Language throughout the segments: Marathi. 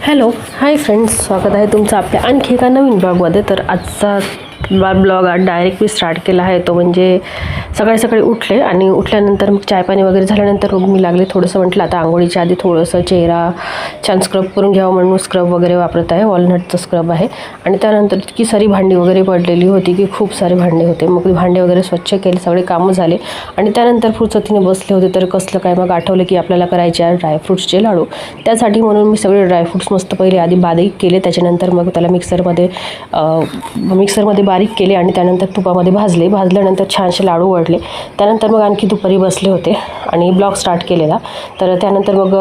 हॅलो हाय फ्रेंड्स, स्वागत आहे तुमचं आपल्या आणखी एका नवीन ब्लॉगमध्ये. तर आजचा ब्लॉग डायरेक्ट मी स्टार्ट केला आहे तो म्हणजे सकाळी उठले आणि उठल्यानंतर मग चाय पाणी वगैरे झाल्यानंतर मग मी लागले थोडंसं म्हटलं आता आंघोळीच्या आधी थोडंसं चेहरा छान स्क्रब करून घ्यावं म्हणून स्क्रब वगैरे वापरत आहे. वॉलनटचं स्क्रब आहे. आणि त्यानंतर इतकी सारी भांडी वगैरे पडलेली होती की खूप सारे भांडे होते. मग ती भांडे वगैरे स्वच्छ केले, सगळे कामं झाले आणि त्यानंतर फुरसतीने बसले होते. तर कसलं काय मग आठवलं की आपल्याला करायचे आहे ड्रायफ्रूट्सचे लाडू. त्यासाठी म्हणून मी सगळे ड्रायफ्रूट्स मस्त पहिले आधी बारीक केले, त्याच्यानंतर मग त्याला मिक्सरमध्ये बारीक केले आणि त्यानंतर तुपामध्ये भाजल्यानंतर छानसे लाडू वळले. त्यानंतर मग आणखी दुपारी बसले होते आणि ब्लॉग स्टार्ट केलेला. तर त्यानंतर मग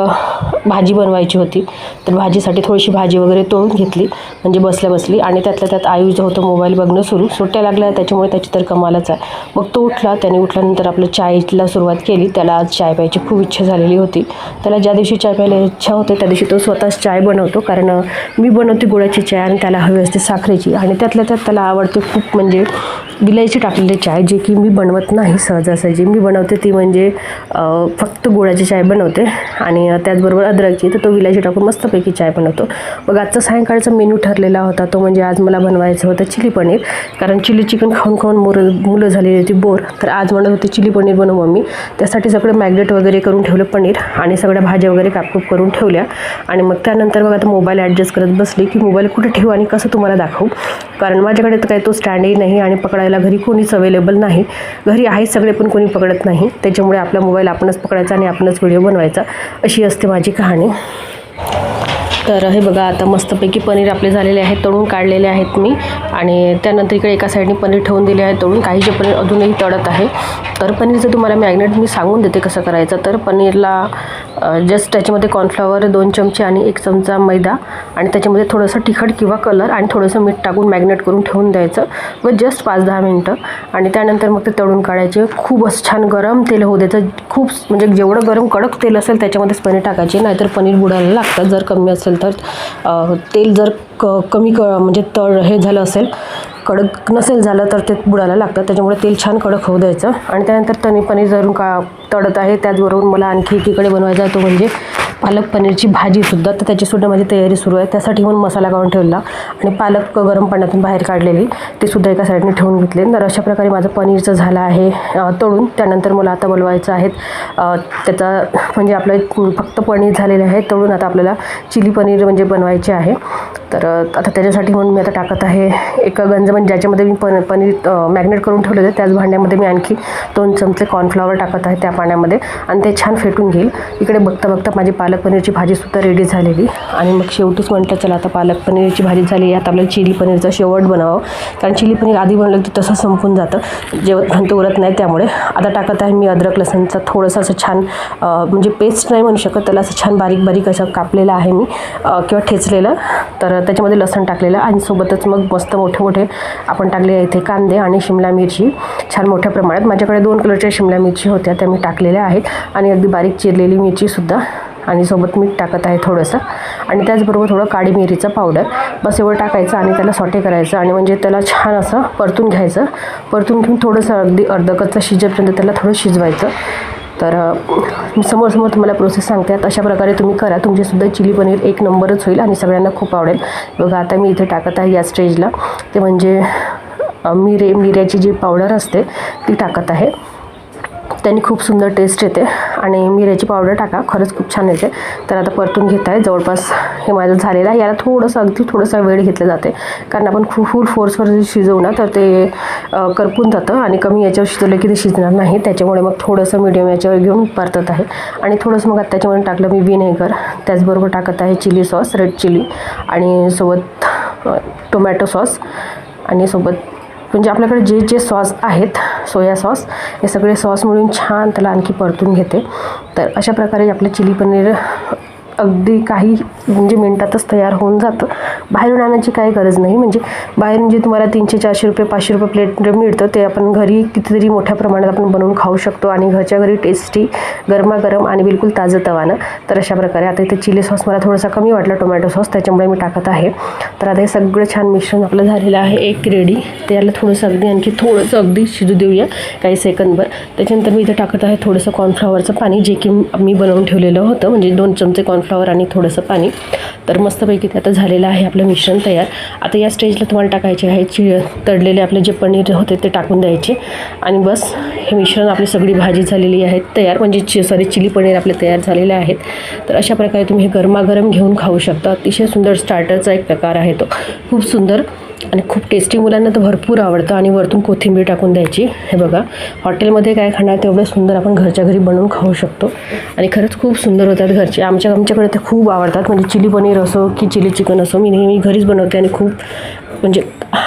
भाजी बनवायची होती. तर भाजीसाठी थोडीशी भाजी वगैरे तोडून घेतली म्हणजे बसली आणि त्यातल्या त्यात आयुष होतं मोबाईल बघणं सुट्ट्या लागल्या त्याच्यामुळे त्याची तर कमालच आहे. मग तो उठला, त्याने उठल्यानंतर आपलं चायला सुरुवात केली. त्याला आज चाय प्यायची खूप इच्छा झालेली होती. त्याला ज्या दिवशी चाय प्यायला इच्छा होते त्या दिवशी तो स्वतःच चाय बनवतो, कारण मी बनवते गुळाची चाय आणि त्याला हवी असते साखरेची. आणि त्यातल्या त्यात त्याला आवडते खूप म्हणजे विलायची टाकलेली चाय, जे की मी बनवत नाही सहजासहजी. मी बनवते ती म्हणजे फक्त गुळाची चाय बनवते आणि त्याचबरोबर अद्रकची. तर तो विलायची टाकून मस्तपैकी चाय बनवतो. मग आजचा सायंकाळचा मेनू ठरलेला होता तो म्हणजे आज मला बनवायचं होतं चिली पनीर, कारण चिली चिकन खाऊन मुलं झालेली होती बोर. तर आज म्हणत होते चिली पनीर बनवू मम्मी. त्यासाठी सगळं मॅग्नेट वगैरे करून ठेवलं पनीर आणि सगळ्या भाज्या वगैरे कापकूप करून ठेवल्या. आणि मग त्यानंतर मग आता मोबाईल ॲडजस्ट करत बसली की मोबाईल कुठे ठेवू आणि कसं तुम्हाला दाखवू, कारण माझ्याकडे तर काही तो स्टँडही नाही आणि पकडायला घरी कोणीच अवेलेबल नाही. घरी आहे सगळे पण कोणी पकडत नाही, त्याच्यामुळे आपला मोबाईल आपणच पकडायचा आणि आपणच व्हिडिओ बनवायचा, अशी असते माझी कहाणी. तर हे बघा आता मस्तपैकी पनीर आपले झालेले आहेत, तळून काढलेले आहेत मी. आणि त्यानंतर इकडे एका साईडने पनीर ठेवून दिले आहे तळून. काही जे पनीर अजूनही तळत आहे. तर पनीरचं तुम्हाला मॅग्नेट मी सांगून देते कसं करायचं. तर पनीरला जस्ट त्याच्यामध्ये कॉर्नफ्लॉवर 2 चमचे आणि 1 चमचा मैदा आणि त्याच्यामध्ये थोडंसं तिखट किंवा कलर आणि थोडंसं मीठ टाकून मॅग्नेट करून ठेवून द्यायचं व जस्ट 5-10 मिनटं. आणि त्यानंतर मग ते तळून काढायचे. खूप असं छान गरम तेल होऊ द्यायचं. खूप म्हणजे जेवढं गरम कडक तेल असेल त्याच्यामध्येच पनीर टाकायचे, नाहीतर पनीर बुडायला लागतं. जर कमी असेल तर तेल जर कमी म्हणजे हे झालं असेल, कडक नसेल झालं तर ते बुडायला लागतं. त्याच्यामुळे तेल छान कडक होऊ द्यायचं. आणि त्यानंतर पनीर जरून तळत आहे. त्याचबरोबर मला आणखी एकीकडे बनवायचा आहे तो म्हणजे पालक पनीरची भाजीसुद्धा. तर त्याचीसुद्धा माझी तयारी सुरू आहे. त्यासाठी म्हणून मसाला काढून ठेवला आणि पालक गरम पाण्यातून बाहेर काढलेली ते सुद्धा एका साईडने ठेवून घेतले. तर अशा प्रकारे माझं पनीरचं झालं आहे तळून. त्यानंतर मला आता बनवायचं आहे त्याचा म्हणजे आपलं फक्त पनीर झालेले आहे तळून. आता आपल्याला चिली पनीर म्हणजे बनवायचे आहे. तर आता त्याच्यासाठी म्हणून मी आता टाकत आहे एका गंज म्हणजे ज्याच्यामध्ये मी पनीर मॅग्नेट करून ठेवलेलं आहे त्याच भांड्यामध्ये मी आणखी 2 चमचे कॉर्नफ्लॉवर टाकत आहे त्या पाण्यामध्ये आणि ते छान फेटून घेईल. इकडे बघता माझी पालक पनीरची भाजीसुद्धा रेडी झालेली. आणि मग शेवटीच म्हटलं चला आता पालक पनीरची भाजी झाली, आता आपल्याला चिली पनीरचं शेवट बनावं, कारण चिली पनीर आधी बनलं की तसं संपून जातं, जेवत घंट उरत नाही. त्यामुळे आता टाकत आहे मी अद्रक लसणचा थोडंसं असं छान म्हणजे पेस्ट नाही म्हणू शकत त्याला, असं छान बारीक असं कापलेलं आहे मी किंवा ठेचलेलं. तर त्याच्यामध्ये लसण टाकलेलं आणि सोबतच मग मस्त मोठे आपण टाकले इथे कांदे आणि शिमला मिरची छान मोठ्या प्रमाणात. माझ्याकडे 2 कलरच्या शिमला मिरची होत्या त्या मी टाकलेल्या आहेत आणि अगदी बारीक चिरलेली मिरचीसुद्धा. आणि सोबत मीठ टाकत आहे थोडंसं आणि त्याचबरोबर थोडं काळी मिरीचं पावडर, बस एवढं टाकायचं आणि त्याला सॉटे करायचं आणि म्हणजे त्याला छान असं परतून घ्यायचं. परतून घेऊन थोडंसं अगदी अर्धकच्चं शिजेपर्यंत त्याला थोडं शिजवायचं. तर मी समोर तुम्हाला प्रोसेस सांगते. अशा प्रकारे तुम्ही करा, तुमचीसुद्धा चिली पनीर एक नंबरच होईल आणि सगळ्यांना खूप आवडेल. बघा आता मी इथे टाकत आहे या स्टेजला ते म्हणजे मिऱ्याची जी पावडर असते ती टाकत आहे. त्यांनी खूप सुंदर टेस्ट येते आणि मिऱ्याची पावडर टाका, खरंच खूप छान येते. तर आता परतून घेत आहे. जवळपास हे माझं झालेलं आहे. याला अगदी थोडासा वेळ घेतला जाते, कारण आपण फुल फोर्सवर शिजवू ना तर ते करपून जातं आणि कमी याच्यावर शिजवलं की ते शिजणार नाही. त्याच्यामुळे मग थोडंसं मीडियम याच्यावर घेऊन परतत आहे. आणि थोडंसं मग आता त्याच्यामध्ये टाकलं मी व्हिनेगर, त्याचबरोबर टाकत आहे चिली सॉस, रेड चिली आणि सोबत टोमॅटो सॉस आणि सोबत म्हणजे आपल्याकडे जे सॉस आहेत सोया सॉस, हे सगळे सॉस मिळून छान त्याला आणखी परतून घेते. तर अशा प्रकारे आपलं चिली पनीर अगदी काही म्हणजे मिनटातच तयार होऊन जातं. बाहेरून आणायची काही गरज नाही. म्हणजे बाहेरून जे तुम्हाला 300-400 रुपये 500 रुपये प्लेट मिळतं ते आपण घरी कितीतरी मोठ्या प्रमाणात आपण बनवून खाऊ शकतो आणि घरच्या घरी टेस्टी गरमागरम आणि बिलकुल ताजं तवानं. तर अशा प्रकारे आता इथे चिली सॉस मला थोडासा कमी वाटला टोमॅटो सॉस, त्याच्यामुळे मी टाकत आहे. तर आता हे सगळं छान मिश्रण आपलं झालेलं आहे एक रेडी. त्याला थोडंसं अगदी शिजू देऊया काही सेकंदभर. त्याच्यानंतर मी इथे टाकत आहे थोडंसं कॉर्नफ्लॉवरचं पाणी, जे की मी बनवून ठेवलेलं होतं म्हणजे 2 चमचे कॉर्नफ्लॉवर कॉर्नफ्लॉवर आणि थोडंसं पाणी. तर मस्तपैकी ते आता झालेलं आहे आपलं मिश्रण तयार. आता या स्टेजला तुम्हाला टाकायचे आहे तळलेले आपले जे पनीर होते ते टाकून द्यायचे आणि बस हे मिश्रण आपली सगळी भाजी झालेली आहे तयार, म्हणजे चिली पनीर आपले तयार झालेले आहेत. तर अशा प्रकारे तुम्ही हे गरमागरम घेऊन खाऊ शकता. अतिशय सुंदर स्टार्टरचा एक प्रकार आहे तो, खूप सुंदर आणि खूप टेस्टी. मुलांना तर भरपूर आवडतं. आणि वरतून कोथिंबीर टाकून द्यायची. हे बघा, हॉटेलमध्ये काय खाणार तेवढं सुंदर आपण घरच्या घरी बनवून खाऊ शकतो आणि खरंच खूप सुंदर होतात घरचे. आमच्याकडे ते खूप आवडतात, म्हणजे चिली पनीर असो की चिली चिकन असो, मी नेहमी घरीच बनवते आणि खूप म्हणजे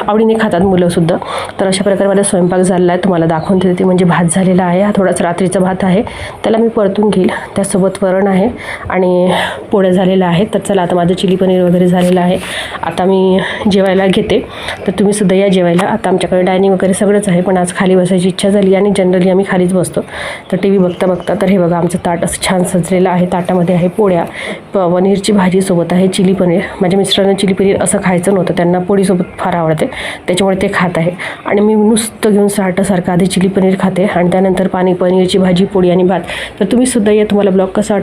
आवडीने खातात मुलंसुद्धा. तर अशा प्रकारे माझा स्वयंपाक झालेला आहे, तुम्हाला दाखवून देते. म्हणजे भात झालेला आहे, हा थोडासा रात्रीचा भात आहे, त्याला मी परतून घेईल. त्यासोबत वरण आहे आणि पोळ्या झालेल्या आहेत. तर चला, आता माझं चिली पनीर वगैरे झालेलं आहे. आता मी जेवायला घेते, तर तुम्हीसुद्धा या जेवायला. आता आमच्याकडे डायनिंग वगैरे सगळंच आहे, पण आज खाली बसायची इच्छा झाली आणि जनरली आम्ही खालीच बसतो. तर टी व्ही बघता तर हे बघा, आमचं ताट असं छान सजलेलं आहे. ताटामध्ये आहे पोळ्या, पनीरची भाजीसोबत आहे चिली पनीर. माझ्या मिस्टरांना चिली पनीर असं खायचं नव्हतं, त्यांना पोळीसोबत फार आवडते, त्याच्यामुळे ते खात आहे. आणि मी नुसतं घेऊन सारखं आधी चिली पनीर खाते आणि त्यानंतर पनीरची भाजी, पोळी आणि भात. तर तुम्हीसुद्धा या. तुम्हाला ब्लॉग कसा वाटला